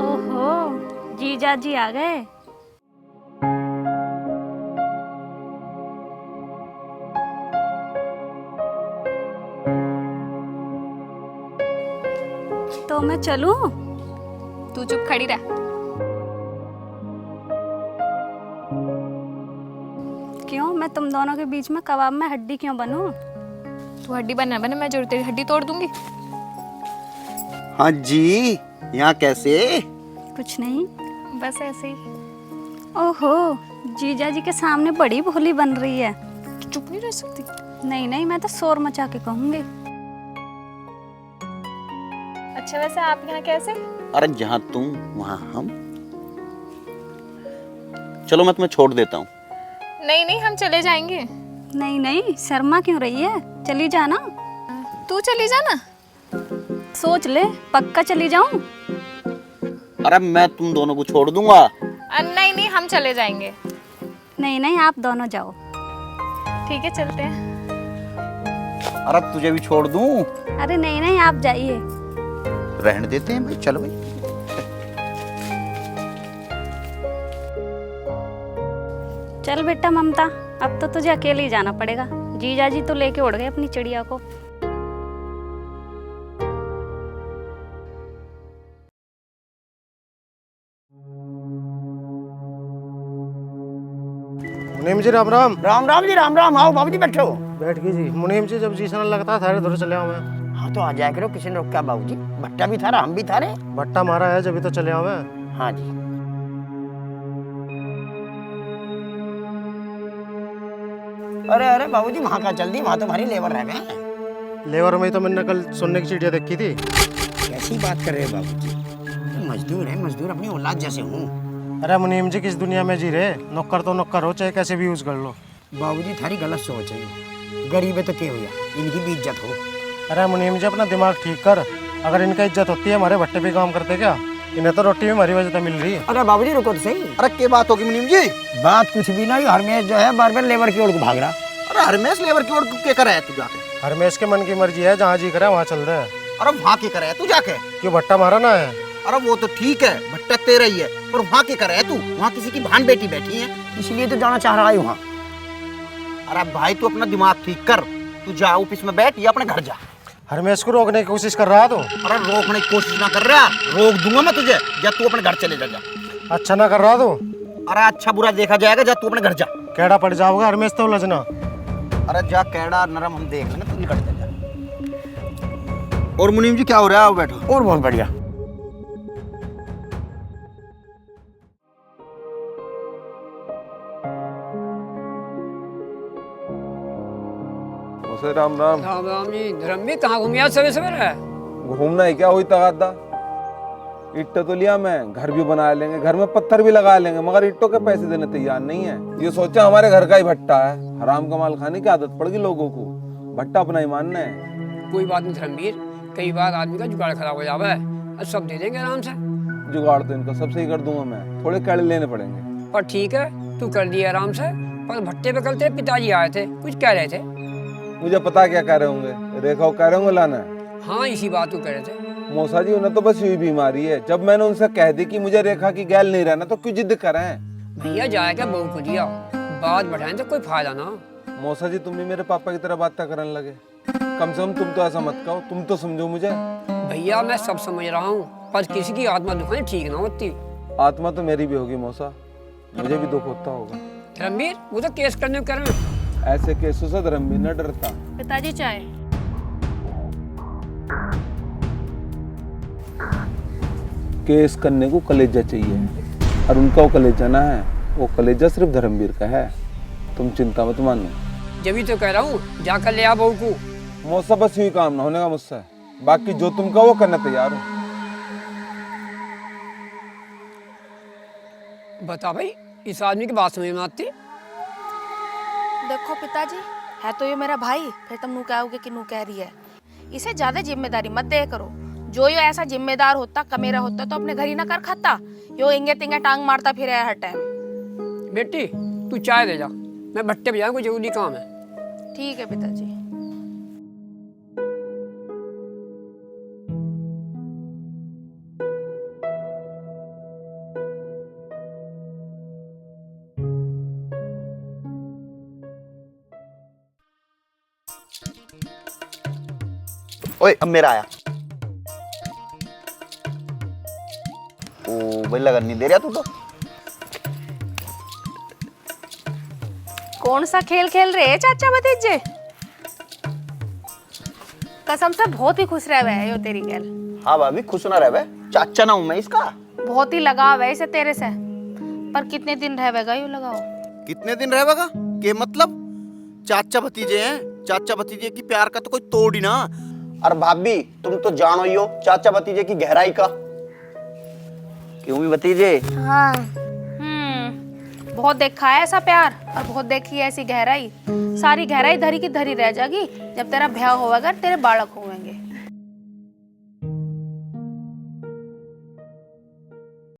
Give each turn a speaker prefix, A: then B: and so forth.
A: ओहो, जीजा जी आ गए। तो मैं चलूं?
B: तू चुप खड़ी रह।
A: क्यों? मैं तुम दोनों के बीच में कबाब में हड्डी क्यों बनूं?
B: तू हड्डी बना बना, मैं जरूर तेरी हड्डी तोड़ दूंगी।
C: हाँ जी, यहाँ कैसे?
A: कुछ नहीं।
B: बस ऐसे ही।
A: ओहो, जीजा जी के सामने बड़ी भोली बन रही है।
B: तू चुप नहीं रह सकती?
A: नहीं नहीं, मैं तो शोर मचा के कहूंगी।
B: अच्छा वैसे आप यहाँ कैसे?
C: अरे जहाँ तुम वहाँ हम। चलो मैं तुम्हें छोड़ देता हूँ।
B: नहीं नहीं, हम चले जाएंगे।
A: नहीं नहीं, शर्मा क्यों रही है? चली जाना।
B: तू चली जाना।
A: सोच ले, पक्का चली जाऊं?
C: अरे मैं तुम दोनों को छोड़ दूंगा।
B: नहीं नहीं, हम चले जाएंगे।
A: नहीं नहीं, आप दोनों जाओ।
B: ठीक है, चलते हैं।
C: अरे तुझे भी छोड़ दूं?
A: अरे नहीं नहीं, आप जाइए।
C: रहने देते हैं भाई, चलो भाई।
A: चल बेटा ममता, अब तो तुझे अकेले ही जाना पड़ेगा। जीजा जी तो लेके उड़ गए अपनी चिड़िया को।
D: मुनीम जी राम राम।
E: राम राम जी, राम राम। आओ बाबू जी, बैठो।
D: बैठ गई जी। मुनीम जी जब जी सन लगता है थारे दूर चले आओ मैं।
E: हाँ तो आ जाया करो, किसी ने रोका बाबू जी? भट्टा भी था, हम भी था रे।
D: भट्टा मारा है जब तो चले आओ मैं।
E: हाँ जी। अरे अरे बाबू जी, वहाँ का चल दी, वहाँ तो हमारी लेबर रह गए।
D: लेबर में तो मैंने कल सुनने की चिड़िया देखी थी।
E: कैसी बात कर रहे हो बाबू जी? मजदूर है, मजदूर अपनी औलाद जैसे हूँ।
D: अरे मुनीम जी किस दुनिया में जी रहे? नौकर तो नौकर हो, चाहे कैसे भी यूज कर लो।
E: बाबू जी थारी गलत सोच है। गरीब है तो क्या हुआ, इनकी भी इज्जत हो।
D: अरे मुनीम जी अपना दिमाग ठीक कर। अगर इनका इज्जत होती है हमारे भट्टे पे काम करते क्या? इन्हें तो रोटी भी हमारी वजह से मिल रही है।
E: अरे बाबू जी रुको तो सही।
C: अरे क्या बात होगी मुनीम जी?
E: बात कुछ भी नहीं, हरमेश जो है बार बार लेबर की ओर को भाग रहा।
C: अरे हरमेश लेबर की ओर क्या करे है तू जाके?
D: हरमेश के मन की मर्जी है, जहाँ जी करे वहाँ चल रहा है।
C: अरे वहाँ क्या करे है तू जाके?
D: क्यों भट्टा मारा ना है?
C: अरे वो तो ठीक है, भट्टा तेरा ही है, पर वहाँ क्या करे है तू? वहाँ किसी की भान बेटी बैठी है,
E: इसलिए तो जाना चाह रहा है वहाँ।
C: अरे भाई तू अपना दिमाग ठीक कर। तू जा ऑफिस में बैठ या अपने घर जा।
D: हरमेश को रोकने की कोशिश कर रहा तो।
C: अरे रोकने की कोशिश ना कर रहा, रोक दूंगा मैं तुझे। या तू अपने घर चले जा।
D: अच्छा ना कर रहा तो।
C: अरे अच्छा बुरा देखा जाएगा, जा तू अपने घर जा।
D: कैड़ा पड़ जाओगे हरमेश तो लजना।
C: अरे जा, कैड़ा नरम हम देख लेंगे, तू निकल जा। और मुनीम जी क्या हो रहा है? आओ बैठो।
E: और बहुत बढ़िया।
F: उसे राम राम।
G: राम राम जी। धर्मवीर कहाँ घूम गया सवेरे सवेरे?
F: घूमना ही क्या हुई तगादा। ईंटें तो लिया मैं, घर भी बना लेंगे, घर में पत्थर भी लगा लेंगे, मगर ईंटों के पैसे देने तैयार नहीं है। ये सोचा हमारे घर का ही भट्टा है, हराम का माल खाने की आदत पड़ गई लोगों को। भट्टा अपना ही मानना है।
G: कोई बात नहीं धर्मवीर, कई बार आदमी का जुगाड़ खराब हो जावा है, अब सब दे देंगे आराम से।
F: जुगाड़ तो इनका सब सही कर दूंगा मैं, थोड़े कड़े लेने पड़ेंगे।
G: पर ठीक है, तू कर दिया आराम से। पर भट्टे पे कल तेरे पिताजी आए थे, कुछ कह रहे थे।
F: मुझे पता क्या कह रहे होंगे, रेखा को कह रहे होंगे लाना है।
G: हाँ इसी बात को कह रहे थे।
F: मौसा जी उन्हें तो बस यही बीमारी है, जब मैंने उनसे कह दी कि मुझे रेखा की गैल नहीं रहना तो क्यों जिद करें।
G: भैया जाएगा बहू को दिया, बात बढ़ाएं तो कोई फायदा ना।
F: मौसा जी तुम भी मेरे पापा की तरह बातें करने लगे। कम से कम तुम तो ऐसा मत कहो, तुम तो समझो मुझे।
G: भैया मैं सब समझ रहा हूँ, पर किसी की आत्मा दुखानी ठीक ना होती।
F: आत्मा तो मेरी भी होगी मौसा, मुझे भी दुख होता होगा।
G: धर्मवीर वो तो केस करने को कर रहे हैं।
F: ऐसे केसों से धर्मवीर न डरता।
A: पिताजी चाय।
F: केस करने को कलेजा चाहिए, और उनका वो कलेजा ना है, वो कलेजा सिर्फ धर्मवीर का है। तुम चिंता मत मानो।
G: जब तो कह रहा हूँ जाकर ले आ बहू को।
F: मौसा बस यही काम ना होने का मुझसे, बाकी जो तुम कहो वो करने तैयार हूँ।
G: बता भाई, इस आदमी की बात समझ में आती?
H: देखो पिताजी, है तो ये मेरा भाई, फिर तुम नू कहोगे कि नू कह रही है। इसे ज्यादा जिम्मेदारी मत दे करो। जो यो ऐसा जिम्मेदार होता, कमेरा होता तो अपने घर ही ना कर खाता। यो इंगे तिंगे टांग मारता फिर हर टाइम।
G: बेटी तू चाय ले जा, मैं भट्टे पे जाऊँ, कोई जरूरी काम है।
H: ठीक है पिताजी।
C: ओए अब मेरा आया। ओ भाई लगन नहीं दे रहा तू तो।
H: कौन सा खेल खेल रहे हैं चाचा भतीजे? कसम से बहुत ही खुश रह है यो तेरी गैल।
C: हाँ भाभी खुश ना रहे, चाचा ना हूं मैं इसका।
H: बहुत ही लगाव है इसे तेरे से। पर कितने दिन रहेगा यो लगाव?
C: कितने दिन रहेगा के मतलब? चाचा भतीजे हैं, चाचा भतीजे की प्यार का तो कोई तोड़ ही ना। अरे भाभी तुम तो जानो ही हो चाचा भतीजे की गहराई का। क्यों भी भतीजे?
H: हाँ। बहुत देखा है ऐसा प्यार और बहुत देखी है ऐसी गहराई। सारी गहराई धरी की धरी रह जाएगी जब तेरा ब्याह होगा, तेरे बालक होंगे।